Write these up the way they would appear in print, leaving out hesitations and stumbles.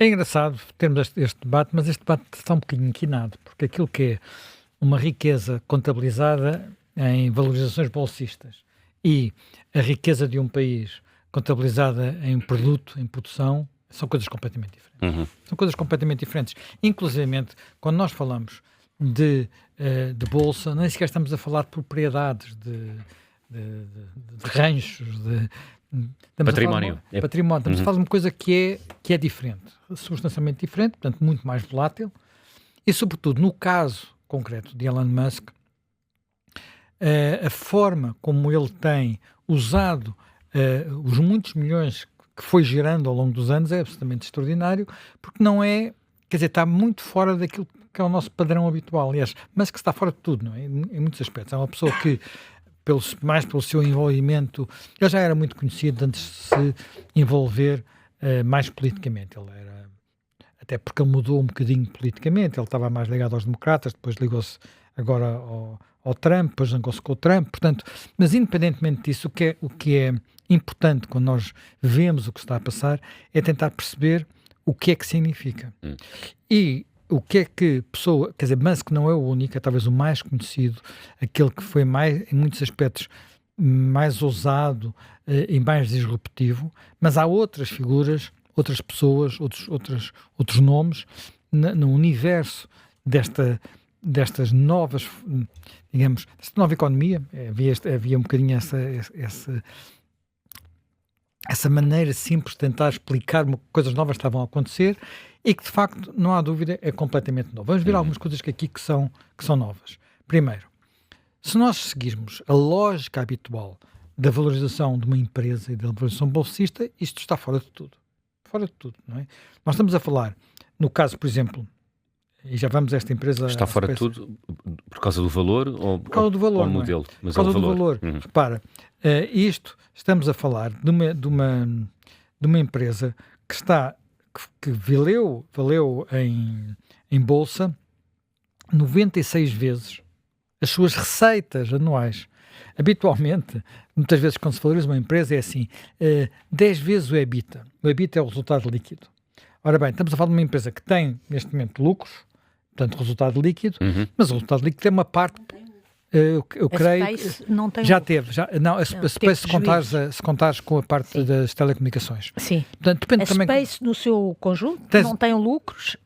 É engraçado termos este debate, mas este debate está um bocadinho inquinado, porque aquilo que é uma riqueza contabilizada em valorizações bolsistas e a riqueza de um país contabilizada em produto, em produção, são coisas completamente diferentes. São coisas completamente diferentes. Inclusivamente, quando nós falamos de bolsa, nem sequer estamos a falar de propriedades, de ranchos, património. Património. Estamos a falar de uma coisa que é diferente, substancialmente diferente, portanto, muito mais volátil. E, sobretudo, no caso concreto de Elon Musk, a forma como ele tem usado os muitos milhões que foi gerando ao longo dos anos é absolutamente extraordinário, porque não é, quer dizer, está muito fora daquilo que é o nosso padrão habitual. Aliás, Musk está fora de tudo, não é? Em muitos aspectos. É uma pessoa que, mais pelo seu envolvimento, ele já era muito conhecido antes de se envolver mais politicamente. Ele era, até porque ele mudou um bocadinho politicamente, ele estava mais ligado aos democratas, depois ligou-se agora ao Trump, depois zangou-se com o Trump, portanto, mas independentemente disso, o que é importante quando nós vemos o que está a passar é tentar perceber o que é que significa. E o que é que pessoa, quer dizer, Musk não é o único, é talvez o mais conhecido, aquele que foi mais, em muitos aspectos, mais ousado e mais disruptivo, mas há outras figuras, outras pessoas, outros nomes no universo destas novas, digamos, desta nova economia. Havia um bocadinho essa maneira simples de tentar explicar coisas novas que estavam a acontecer e que, de facto, não há dúvida, é completamente novo. Vamos ver algumas coisas que são novas. Primeiro, se nós seguirmos a lógica habitual da valorização de uma empresa e da valorização bolsista, isto está fora de tudo. Fora de tudo, não é? Nós estamos a falar, no caso, por exemplo, e já vamos a esta empresa... Está fora de tudo por causa do valor ou por causa do valor, ou modelo? É? Por causa do valor. Repara, isto, estamos a falar de uma empresa que valeu em bolsa 96 vezes as suas receitas anuais. Habitualmente, muitas vezes quando se valoriza uma empresa é assim, 10 vezes o EBITDA. O EBITDA é o resultado líquido. Ora bem, estamos a falar de uma empresa que tem, neste momento, lucros, portanto, resultado líquido, mas o resultado líquido é uma parte, eu creio, Space não tem já lucro. teve. A Space, se contares com a parte das telecomunicações. Sim. Portanto, depende A também... Space, no seu conjunto, Tens- não tem lucros,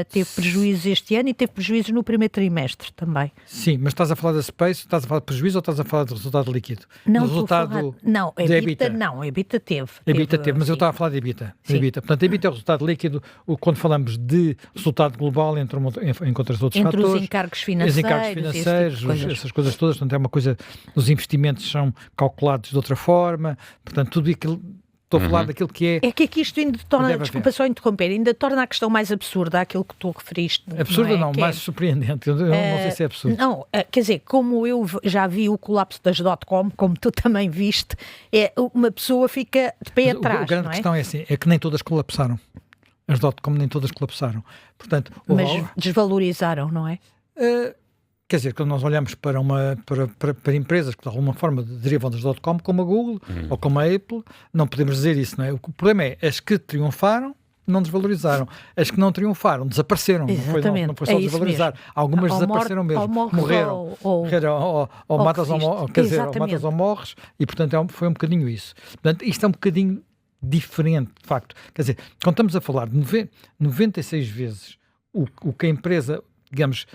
teve prejuízos este ano e teve prejuízos no primeiro trimestre também. Sim, mas estás a falar da Space, estás a falar de prejuízo ou estás a falar de resultado líquido? Não, Do resultado não, de EBITDA não, EBITDA teve. EBITDA teve, mas eu sim. estava a falar de EBITDA. Sim. EBITDA. Portanto, EBITDA é o resultado líquido. Quando falamos de resultado global, encontras outros Entre fatores. os encargos Os financeiros, encargos esse tipo de financeiros, coisas. essas coisas todas. Portanto, é uma coisa, os investimentos são calculados de outra forma. Portanto, tudo aquilo, estou a falar daquilo que é... É que aqui isto ainda torna, Deve desculpa haver. só interromper, ainda torna a questão mais absurda aquilo que tu referiste. Absurdo não, Que mais surpreendente. Eu não sei se é absurdo. Não, quer dizer, como eu já vi o colapso das .com, como tu também viste, uma pessoa fica de pé Mas atrás, a grande não é? questão é assim, é que nem todas colapsaram. As .com nem todas colapsaram. Portanto, Mas desvalorizaram, não é? quer dizer, quando nós olhamos para empresas que de alguma forma derivam das .com, como a Google ou como a Apple, não podemos dizer isso, não é? O problema é, as que triunfaram não desvalorizaram. As que não triunfaram desapareceram. Exatamente, Não foi só é isso desvalorizar. mesmo. Algumas Ou desapareceram mesmo. ou morres Morreram. ou Morreram, ou matas ou resistes. quer dizer, ou Exatamente. matas ou morres, e portanto foi um bocadinho isso. Portanto, isto é um bocadinho diferente, de facto. Quer dizer, quando estamos a falar de 96 vezes o que a empresa, digamos,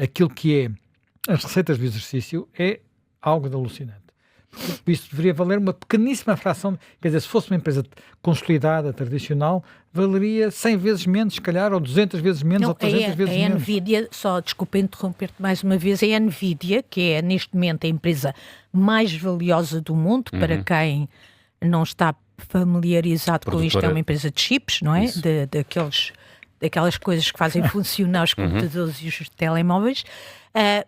aquilo que é as receitas do exercício, é algo de alucinante. Porque isso deveria valer uma pequeníssima fração, quer dizer, se fosse uma empresa consolidada, tradicional, valeria 100 vezes menos, se calhar, ou 200 vezes menos, Não, ou 300 vezes a menos. NVIDIA, só desculpa interromper-te mais uma vez, a NVIDIA, que é neste momento a empresa mais valiosa do mundo, para quem não está familiarizado com isto, é uma empresa de chips, não é? Daquelas coisas que fazem funcionar os computadores e os telemóveis. É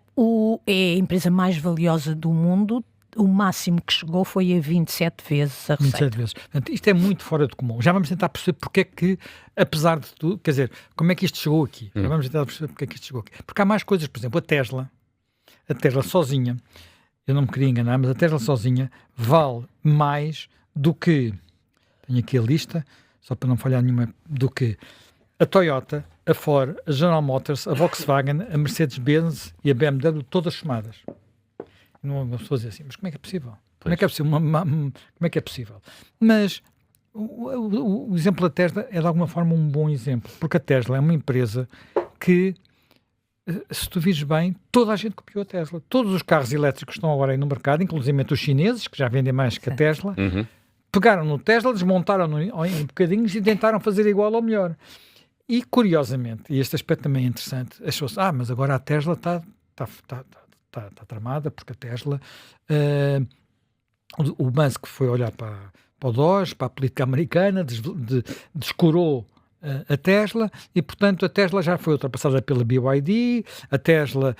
a empresa mais valiosa do mundo. O máximo que chegou foi a 27 vezes a receita. 27 vezes. Portanto, isto é muito fora de comum. Já vamos tentar perceber porque é que, apesar de tudo, quer dizer, como é que isto chegou aqui? Já vamos tentar perceber porque é que isto chegou aqui. Porque há mais coisas, por exemplo, a Tesla sozinha, eu não me queria enganar, mas a Tesla sozinha vale mais do que, tenho aqui a lista, só para não falhar nenhuma, do que a Toyota, a Ford, a General Motors, a Volkswagen, a Mercedes-Benz e a BMW, todas somadas. Não uma pessoa dizer assim, mas como é que é possível? Como é que é possível? Como é que é possível? Mas o exemplo da Tesla é de alguma forma um bom exemplo, porque a Tesla é uma empresa que, se tu vires bem, toda a gente copiou a Tesla. Todos os carros elétricos estão agora aí no mercado, inclusive os chineses, que já vendem mais que a Tesla, pegaram no Tesla, desmontaram em bocadinhos e tentaram fazer igual ou melhor. E, curiosamente, e este aspecto também é interessante, achou-se, mas agora a Tesla está tramada, porque a Tesla... o Musk foi olhar para o Doge, para a política americana, descurou a Tesla e, portanto, a Tesla já foi ultrapassada pela BYD, a Tesla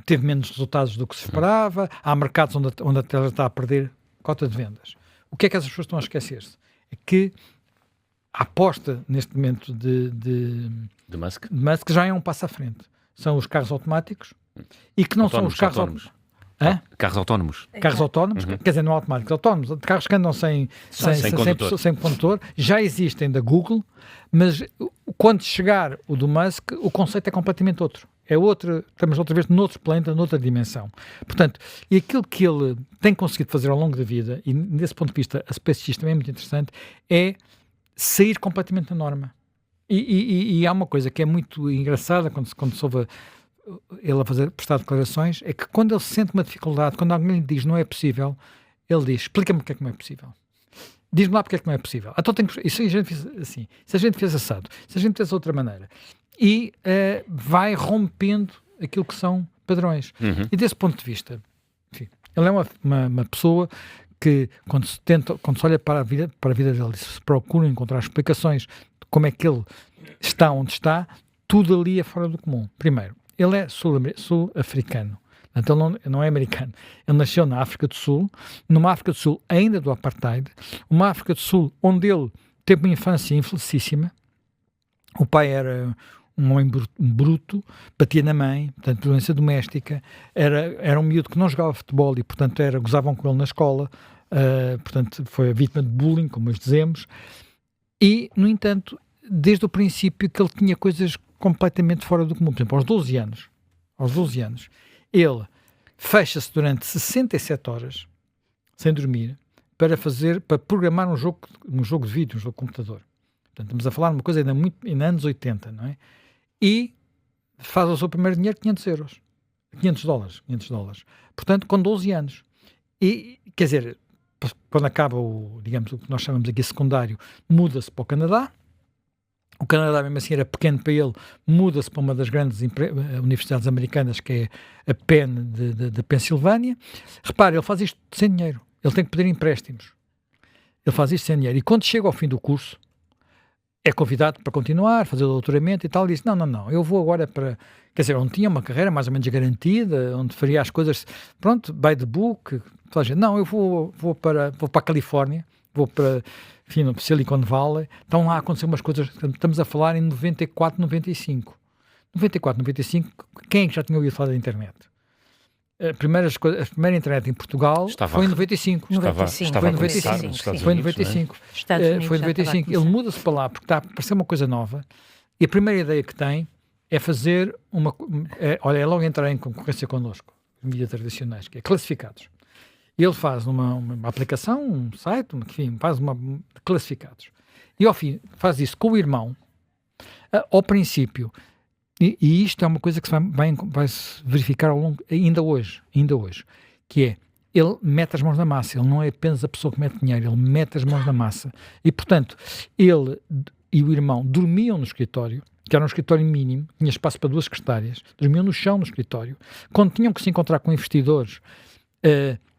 teve menos resultados do que se esperava, há mercados onde a Tesla está a perder cota de vendas. O que é que essas pessoas estão a esquecer-se? É que a aposta, neste momento, de Musk já é um passo à frente. São os carros automáticos e que não são os carros autónomos. Carros autónomos. Carros autónomos, quer dizer, não automáticos, autónomos, carros que andam sem condutor, já existem da Google, mas quando chegar o do Musk, o conceito é completamente outro. É outro, estamos outra vez noutro planeta, noutra dimensão. Portanto, e aquilo que ele tem conseguido fazer ao longo da vida, e desse ponto de vista a SpaceX também é muito interessante, é sair completamente da norma. E há uma coisa que é muito engraçada quando se ouve ele a prestar declarações, é que quando ele sente uma dificuldade, quando alguém lhe diz não é possível, ele diz, explica-me porque é que não é possível. Diz-me lá porque é que não é possível. Então e se a gente fez assim, se a gente fez assado, se a gente fez de outra maneira, e vai rompendo aquilo que são padrões. E desse ponto de vista, enfim, ele é uma pessoa que quando se olha para a vida dele, se procura encontrar explicações de como é que ele está onde está, tudo ali é fora do comum. Primeiro, ele é sul-africano, então ele não é americano. Ele nasceu na África do Sul, numa África do Sul ainda do apartheid, uma África do Sul onde ele teve uma infância infelicíssima. O pai era um homem bruto, batia na mãe, portanto, violência doméstica, era um miúdo que não jogava futebol e, portanto, gozavam com ele na escola, portanto, foi a vítima de bullying, como nós dizemos, e, no entanto, desde o princípio que ele tinha coisas completamente fora do comum. Por exemplo, aos 12 anos, ele fecha-se durante 67 horas, sem dormir, para programar um jogo de vídeo, um jogo de computador. Portanto, estamos a falar de uma coisa ainda anos 80, não é? E faz o seu primeiro dinheiro $500. Portanto, com 12 anos. E, quer dizer, quando acaba o que nós chamamos aqui secundário, muda-se para o Canadá. O Canadá, mesmo assim, era pequeno para ele, muda-se para uma das grandes universidades americanas, que é a Penn de Pensilvânia. Repare, ele faz isto sem dinheiro. Ele tem que pedir empréstimos. Ele faz isto sem dinheiro. E quando chega ao fim do curso, é convidado para continuar, fazer o doutoramento e tal, e diz, não, eu vou agora para... Quer dizer, onde tinha uma carreira mais ou menos garantida, onde faria as coisas, pronto, by the book. Não, eu vou para a Califórnia, vou para... Enfim, no Silicon Valley, estão lá a acontecer umas coisas, estamos a falar em 94, 95. 94, 95, quem é que já tinha ouvido falar da internet? A primeira internet em Portugal foi em 95. Estava a começar nos Estados Unidos. Foi em 95. Ele muda-se para lá porque está a parecer uma coisa nova e a primeira ideia que tem é fazer é logo entrar em concorrência connosco, mídias tradicionais, que é classificados. Ele faz uma aplicação, um site, enfim, faz classificados. E ao fim, faz isso com o irmão, ao princípio, e isto é uma coisa que vai se verificar ao longo, ainda hoje, que é, ele mete as mãos na massa, ele não é apenas a pessoa que mete dinheiro, ele mete as mãos na massa. E, portanto, ele e o irmão dormiam no escritório, que era um escritório mínimo, tinha espaço para 2 secretárias, dormiam no chão no escritório. Quando tinham que se encontrar com investidores,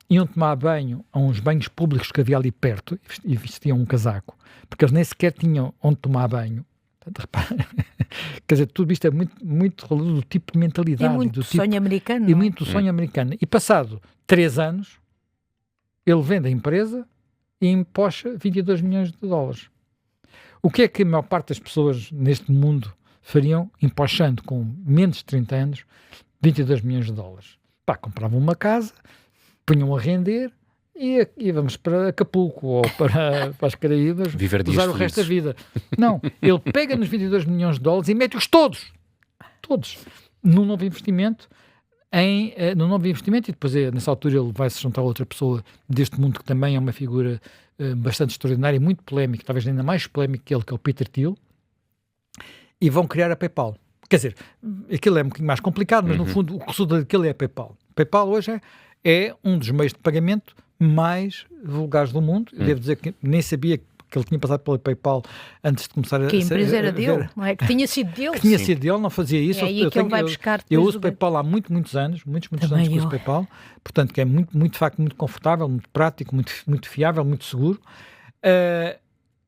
iam tomar banho a uns banhos públicos que havia ali perto e vestiam um casaco, porque eles nem sequer tinham onde tomar banho. Portanto, repara, quer dizer, tudo isto é muito do tipo de mentalidade. E muito do sonho americano. E muito sonho americano. E passado 3 anos, ele vende a empresa e empocha $22 milhões. O que é que a maior parte das pessoas neste mundo fariam empochando com menos de 30 anos $22 milhões? Compravam uma casa, punham a render e vamos para Acapulco ou para as Caraíbas usar o resto da vida. Não, ele pega nos 22 milhões de dólares e mete-os todos, num novo investimento, e depois nessa altura ele vai se juntar a outra pessoa deste mundo que também é uma figura bastante extraordinária e muito polémica, talvez ainda mais polémico que ele, que é o Peter Thiel, e vão criar a PayPal. Quer dizer, aquilo é um bocadinho mais complicado, mas no fundo o que resulta daquilo é a PayPal. PayPal hoje é um dos meios de pagamento mais vulgares do mundo. Eu devo dizer que nem sabia que ele tinha passado pela PayPal antes de começar que a empresa era dele, não é? Que tinha sido dele. Que tinha sido dele, não fazia isso. É aí que ele vai buscar. Eu uso PayPal há muitos anos, muitos anos que uso PayPal, portanto que é muito, de facto, muito confortável, muito prático, muito fiável, muito seguro.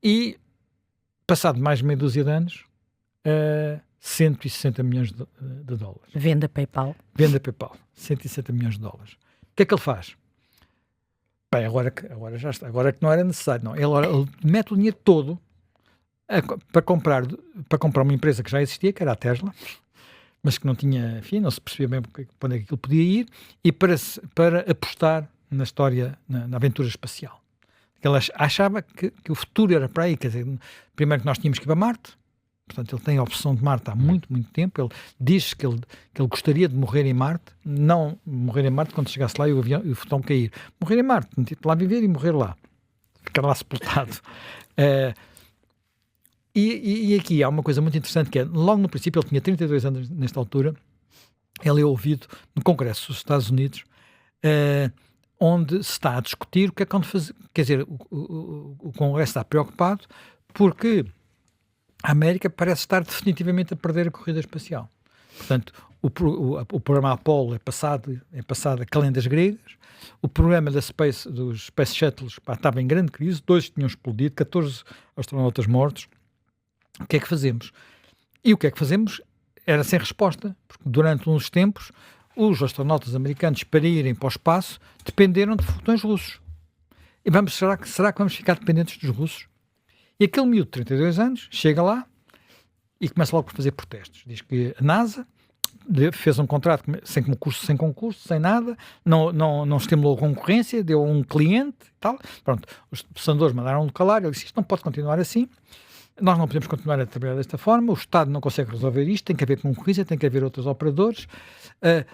E passado mais de meia dúzia de anos, 160 milhões de dólares. Venda PayPal, 160 milhões de dólares. O que é que ele faz? Bem, agora já está, agora que não era necessário, não. Ele mete o dinheiro todo para comprar uma empresa que já existia, que era a Tesla, mas que não tinha, enfim, não se percebia bem para onde é que aquilo podia ir, e para apostar na história, na aventura espacial. Ele achava que o futuro era para aí, quer dizer, primeiro que nós tínhamos que ir para Marte. Portanto, ele tem a opção de Marte há muito tempo. Ele diz que ele gostaria de morrer em Marte, não morrer em Marte quando chegasse lá e o fotão cair. Morrer em Marte, lá viver e morrer lá. Ficar lá sepultado. E aqui há uma coisa muito interessante que é, logo no princípio, ele tinha 32 anos nesta altura, ele é ouvido no Congresso dos Estados Unidos, onde se está a discutir o que é que fazer. Quer dizer, o Congresso está preocupado porque a América parece estar definitivamente a perder a corrida espacial. Portanto, o programa Apollo é passado a calendas gregas, o programa dos Space Shuttles estava em grande crise, 2 tinham explodido, 14 astronautas mortos. O que é que fazemos? E o que é que fazemos era sem resposta, porque durante uns tempos os astronautas americanos, para irem para o espaço, dependeram de foguetões russos. E será que vamos ficar dependentes dos russos? E aquele miúdo de 32 anos chega lá e começa logo por fazer protestos. Diz que a NASA fez um contrato sem concurso, sem nada, não estimulou a concorrência, deu a um cliente e tal. Pronto, os senadores mandaram-no calar, ele disse, isto não pode continuar assim, nós não podemos continuar a trabalhar desta forma, o Estado não consegue resolver isto, tem que haver concorrência, tem que haver outros operadores.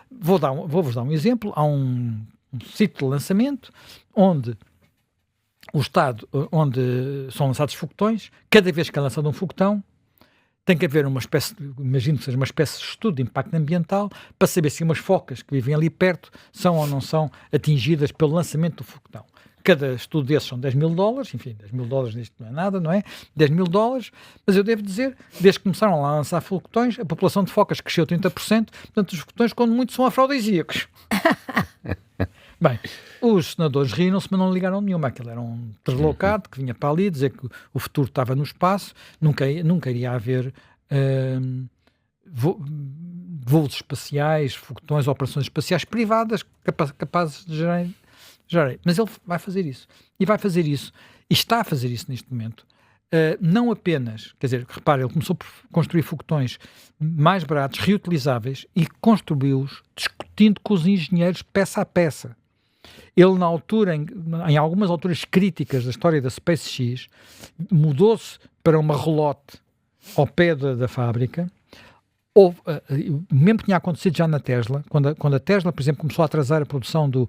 Vou-vos dar um exemplo, há um sítio de lançamento onde são lançados foguetões, cada vez que é lançado um foguetão, tem que haver uma espécie, imagino que seja uma espécie de estudo de impacto ambiental, para saber se umas focas que vivem ali perto são ou não são atingidas pelo lançamento do foguetão. Cada estudo desses são $10.000, enfim, $10.000 nisto não é nada, não é? $10.000, mas eu devo dizer, desde que começaram lá a lançar foguetões, a população de focas cresceu 30%, portanto os foguetões, quando muito, são afrodisíacos. Bem, os senadores riram-se, mas não ligaram nenhuma. Aquilo era um deslocado que vinha para ali dizer que o futuro estava no espaço, nunca iria haver voos espaciais, foguetões, operações espaciais privadas capazes de gerar. Mas ele vai fazer isso. E vai fazer isso. E está a fazer isso neste momento. Não apenas, quer dizer, repare, ele começou por construir foguetões mais baratos, reutilizáveis, e construiu-os discutindo com os engenheiros peça a peça. Ele, na altura, em algumas alturas críticas da história da SpaceX, mudou-se para uma relote ao pé da fábrica. Mesmo que tinha acontecido já na Tesla, quando a Tesla, por exemplo, começou a atrasar a produção do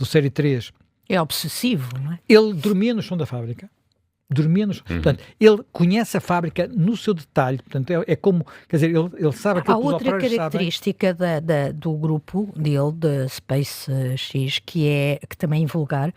Série 3. É obsessivo, não é? Ele dormia no chão da fábrica. Portanto, ele conhece a fábrica no seu detalhe, portanto, é como, quer dizer, ele sabe aquilo que os operários sabem. Há outra característica do grupo dele, da SpaceX, que também é vulgar,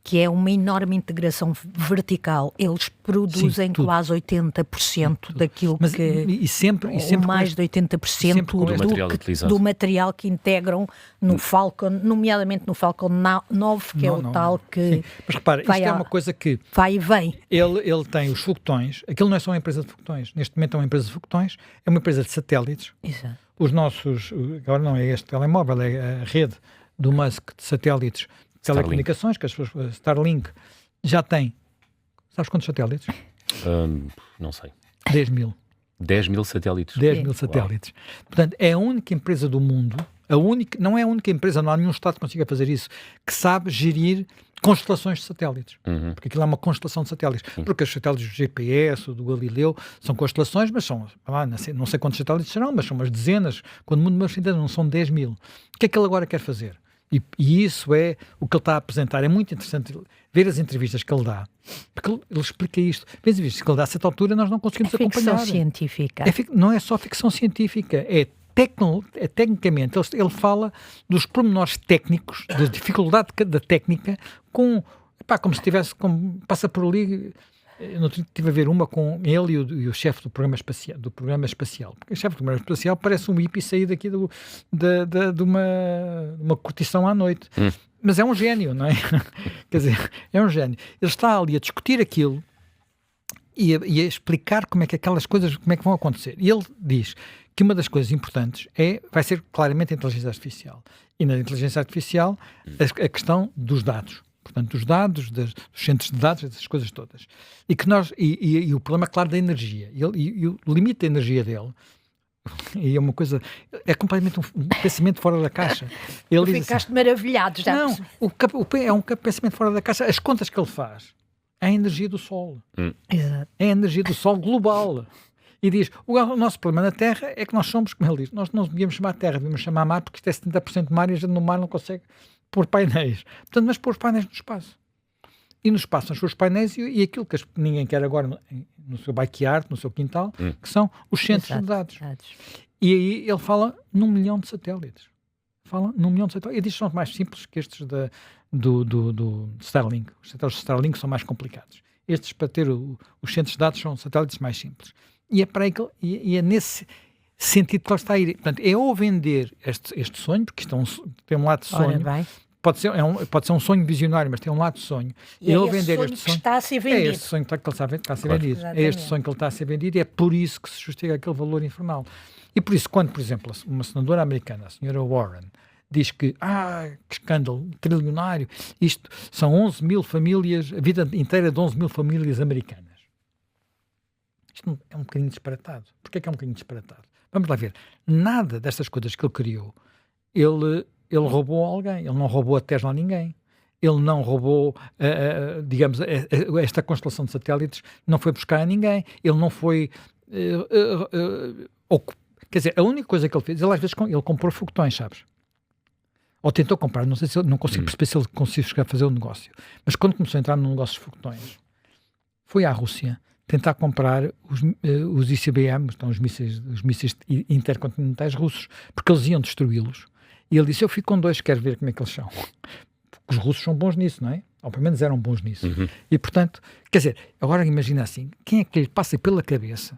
que é uma enorme integração vertical. Eles produzem quase 80% daquilo que... E sempre mais de 80% do material que integram no Falcon, nomeadamente no Falcon 9, que é o tal que... Sim. Mas repara, isto é uma coisa que... Vai e vem. Ele tem os foguetões, aquilo não é só uma empresa de foguetões, neste momento é uma empresa de foguetões, é uma empresa de satélites. Exato. Os nossos, agora não é este telemóvel, é a rede do Musk de satélites, telecomunicações, que as pessoas, Starlink, já tem, sabes quantos satélites? Não sei. 10 mil. 10 mil satélites. 10 mil satélites. Portanto, é a única empresa do mundo, não é a única empresa, não há nenhum Estado que consiga fazer isso, que sabe gerir constelações de satélites. Porque aquilo é uma constelação de satélites. Porque os satélites do GPS, do Galileu, são constelações, mas são, não sei quantos satélites serão, mas são umas dezenas, quando muito, mas ainda não são 10 mil. O que é que ele agora quer fazer? E isso é o que ele está a apresentar. É muito interessante ver as entrevistas que ele dá, porque ele explica isto. As entrevistas que ele dá a certa altura nós não conseguimos acompanhar. Ficção científica. Não é só ficção científica, tecnicamente, ele fala dos pormenores técnicos, da dificuldade da técnica, como se tivesse, passa por ali. Eu não tive a ver uma com ele e o chefe do programa espacial. Porque o chefe do programa espacial parece um hippie saído aqui de uma curtição à noite. Mas é um gênio, não é? Quer dizer, é um gênio. Ele está ali a discutir aquilo e a explicar como é que aquelas coisas, como é que vão acontecer. E ele diz que uma das coisas importantes vai ser claramente a inteligência artificial. E na inteligência artificial, a questão dos dados. Portanto, dos dados, dos centros de dados, essas coisas todas. E o problema, claro, da energia. E o limite da energia dele, e é uma coisa, é completamente um pensamento fora da caixa. Ele diz ficaste maravilhado, já. Não, é um pensamento fora da caixa. As contas que ele faz é a energia do Sol. Exato. É a energia do Sol global. E diz, o nosso problema na Terra é que nós somos, como ele diz, nós não devíamos chamar Terra, devíamos chamar mar, porque isto é 70% de mar e a gente no mar não consegue pôr painéis. Portanto, mas pôr os painéis no espaço. E no espaço são os painéis e aquilo que ninguém quer agora no seu backyard, no seu quintal, que são os centros de dados. E aí ele fala num milhão de satélites. E diz que são mais simples que estes do Starlink. Os satélites de Starlink são mais complicados. Estes, para ter os centros de dados, são satélites mais simples. E é para aí é nesse sentido que ele está a ir. Portanto, é ou vender este sonho, porque isto tem um lado de sonho. Pode ser um sonho visionário, mas tem um lado de sonho. E é esse sonho que está a ser vendido. É este sonho que ele está a ser vendido. É este sonho que ele está a ser vendido e é por isso que se justifica aquele valor infernal. E por isso, quando, por exemplo, uma senadora americana, a senhora Warren, diz que escândalo, trilionário, isto são 11 mil famílias, a vida inteira de 11 mil famílias americanas. Isto é um bocadinho disparatado. Porquê é que é um bocadinho disparatado? Vamos lá ver. Nada destas coisas que ele criou, ele roubou a alguém. Ele não roubou a Tesla a ninguém. Ele não roubou, digamos, esta constelação de satélites não foi buscar a ninguém. Ele não foi... quer dizer, a única coisa que ele fez, ele às vezes ele comprou foguetões, sabes? Ou tentou comprar, não sei se não consigo perceber se ele conseguiu chegar a fazer o negócio. Mas quando começou a entrar no negócio de foguetões, foi à Rússia tentar comprar os ICBM, então os mísseis intercontinentais russos, porque eles iam destruí-los. E ele disse, eu fico com dois, quero ver como é que eles são. Porque os russos são bons nisso, não é? Ou pelo menos eram bons nisso. E, portanto, quer dizer, agora imagina assim, quem é que lhe passa pela cabeça,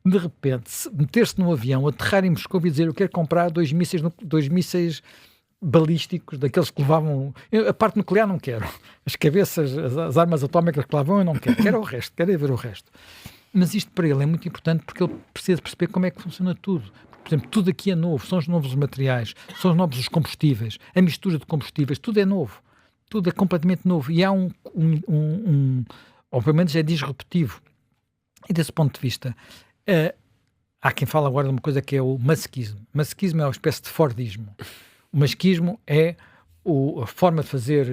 de repente, meter-se num avião, aterrar em Moscou e dizer, eu quero comprar dois mísseis balísticos, daqueles que levavam... A parte nuclear não quero. As cabeças, as armas atómicas que lá vão eu não quero. Quero o resto, quero ver o resto. Mas isto para ele é muito importante porque ele precisa perceber como é que funciona tudo. Por exemplo, tudo aqui é novo, são os novos materiais, são os novos os combustíveis, a mistura de combustíveis, tudo é novo. Tudo é completamente novo. E há obviamente é disruptivo. E desse ponto de vista, há quem fala agora de uma coisa que é o masquismo. O masquismo é uma espécie de Fordismo. O masquismo é a forma de fazer,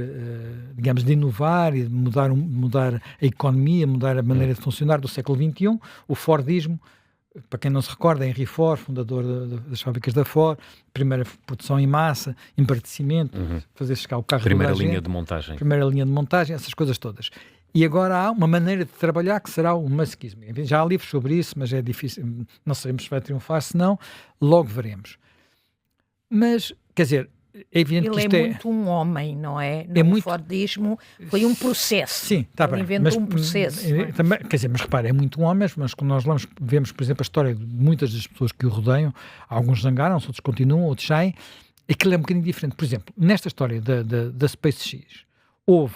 digamos, de inovar e de mudar a economia, mudar a maneira de funcionar do século XXI. O Fordismo, para quem não se recorda, Henry Ford, fundador das fábricas da Ford, primeira produção em massa, embaraçecimento, fazer chegar o carro primeira linha de montagem. Primeira linha de montagem, essas coisas todas. E agora há uma maneira de trabalhar que será o masquismo. Já há livros sobre isso, mas é difícil, não sabemos se vai triunfar, se não, logo veremos. Mas, quer dizer, é evidente que isto é muito um homem, não é? O Fordismo foi um processo. Sim, está bem. Ele inventou um processo. Também, quer dizer, mas repara, é muito um homem, mas quando nós vemos, por exemplo, a história de muitas das pessoas que o rodeiam, alguns zangaram-se, outros continuam, outros saem, aquilo é um bocadinho diferente. Por exemplo, nesta história da SpaceX, houve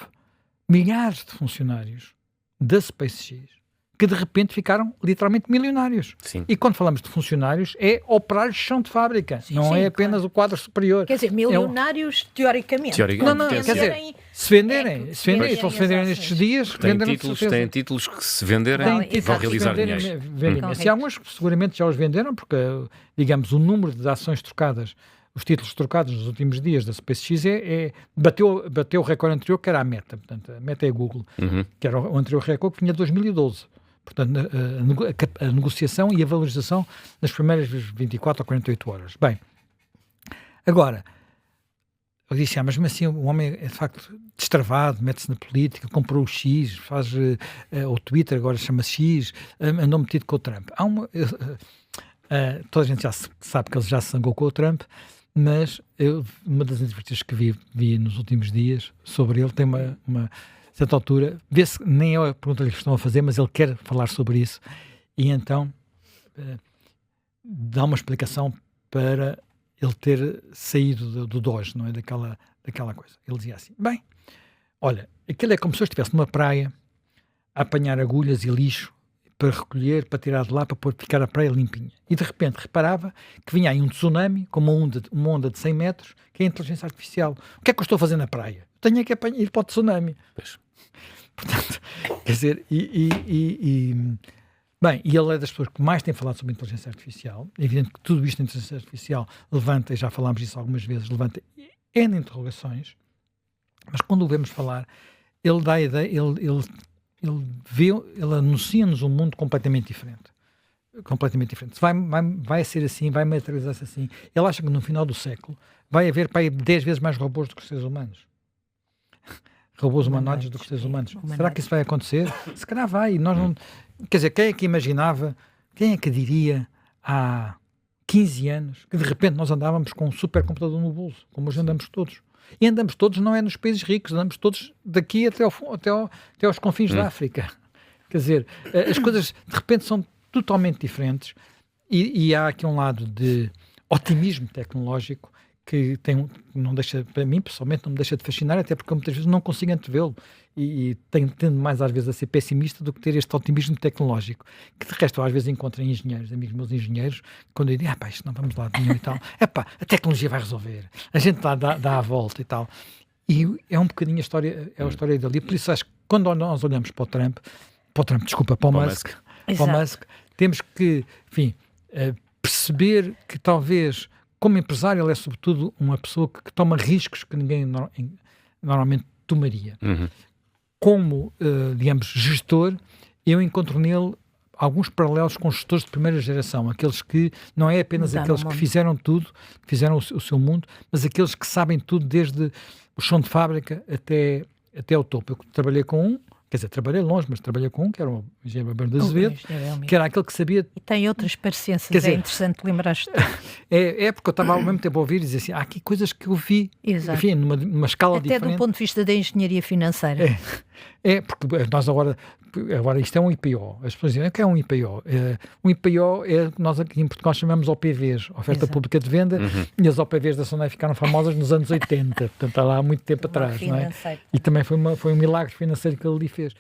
milhares de funcionários da SpaceX que de repente ficaram literalmente milionários. Sim. E quando falamos de funcionários, é operários de chão de fábrica, não é apenas o quadro superior. Quer dizer, milionários teoricamente. Não, quer dizer, se venderem, estão se venderem nestes dias, têm títulos que se venderem vão realizar dinheiro. Se alguns seguramente já os venderam, porque, digamos, o número de ações trocadas os títulos trocados nos últimos dias da SpaceX bateu o recorde anterior, que era a Meta. Portanto, a Meta é a Google, que era o anterior recorde, que vinha de 2012. Portanto, a negociação e a valorização nas primeiras 24 ou 48 horas. Bem, agora, eu disse, mas assim, o homem é de facto destravado, mete-se na política, comprou o X, faz o Twitter, agora chama-se X, andou metido com o Trump. Toda a gente já sabe que ele já se zangou com o Trump, mas uma das entrevistas que vi nos últimos dias sobre ele tem uma certa altura, vê-se, nem é a pergunta que estão a fazer, mas ele quer falar sobre isso, e então dá uma explicação para ele ter saído do Doge, não é? Daquela coisa. Ele dizia assim, bem, olha, aquilo é como se eu estivesse numa praia a apanhar agulhas e lixo para recolher, para tirar de lá, para ficar a praia limpinha. E de repente reparava que vinha aí um tsunami, com uma onda de 100 metros, que é a inteligência artificial. O que é que eu estou a fazer na praia? Tenho que ir para o tsunami. Pois. Portanto, quer dizer, bem, e ele é das pessoas que mais tem falado sobre inteligência artificial. É evidente que tudo isto, a inteligência artificial, levanta, e já falámos disso algumas vezes, levanta N interrogações, mas quando o vemos falar, ele dá a ideia, ele anuncia-nos um mundo completamente diferente. Completamente diferente. Vai ser assim, vai materializar-se assim. Ele acha que no final do século vai haver 10 vezes mais robôs do que seres humanos. Robôs humanoides do que seres humanos. Será que isso vai acontecer? Se calhar vai. Nós não... Quer dizer, quem é que imaginava, quem é que diria há 15 anos que de repente nós andávamos com um supercomputador no bolso, como hoje andamos todos. E andamos todos, não é nos países ricos, andamos todos daqui até aos confins da África. Quer dizer, as coisas de repente são totalmente diferentes e há aqui um lado de otimismo tecnológico que não deixa, para mim pessoalmente, não me deixa de fascinar, até porque eu muitas vezes não consigo antevê-lo e tendo mais às vezes a ser pessimista do que ter este otimismo tecnológico, que de resto eu às vezes encontro em engenheiros, amigos meus engenheiros, quando eu digo, isto não vamos lá de nenhum e tal, a tecnologia vai resolver, a gente lá dá a volta e tal. E é um bocadinho a história dali, por isso acho que quando nós olhamos para o Musk, temos que, enfim, perceber que talvez como empresário, ele é sobretudo uma pessoa que toma riscos que ninguém normalmente tomaria. Como, digamos, gestor, eu encontro nele alguns paralelos com gestores de primeira geração, aqueles que não é apenas aqueles que fizeram tudo, que fizeram o seu mundo, mas aqueles que sabem tudo desde o chão de fábrica até o topo. Eu trabalhei com trabalhei longe, mas trabalhei com um, que era o engenheiro Bernardo Azevedo, que era aquele que sabia... E tem outras parecenças, é interessante lembrar-te. É porque eu estava ao mesmo tempo a ouvir e dizer assim, há aqui coisas que eu vi, enfim, numa escala até diferente. Até do ponto de vista da engenharia financeira. Porque nós agora isto é um IPO. As pessoas dizem, o que é um IPO? Um IPO é, nós aqui em Portugal chamamos OPVs, Oferta Pública de Venda, e as OPVs da Sonai ficaram famosas nos anos 80, portanto há lá muito tempo atrás, não é? E também foi um milagre financeiro que ele ali fez.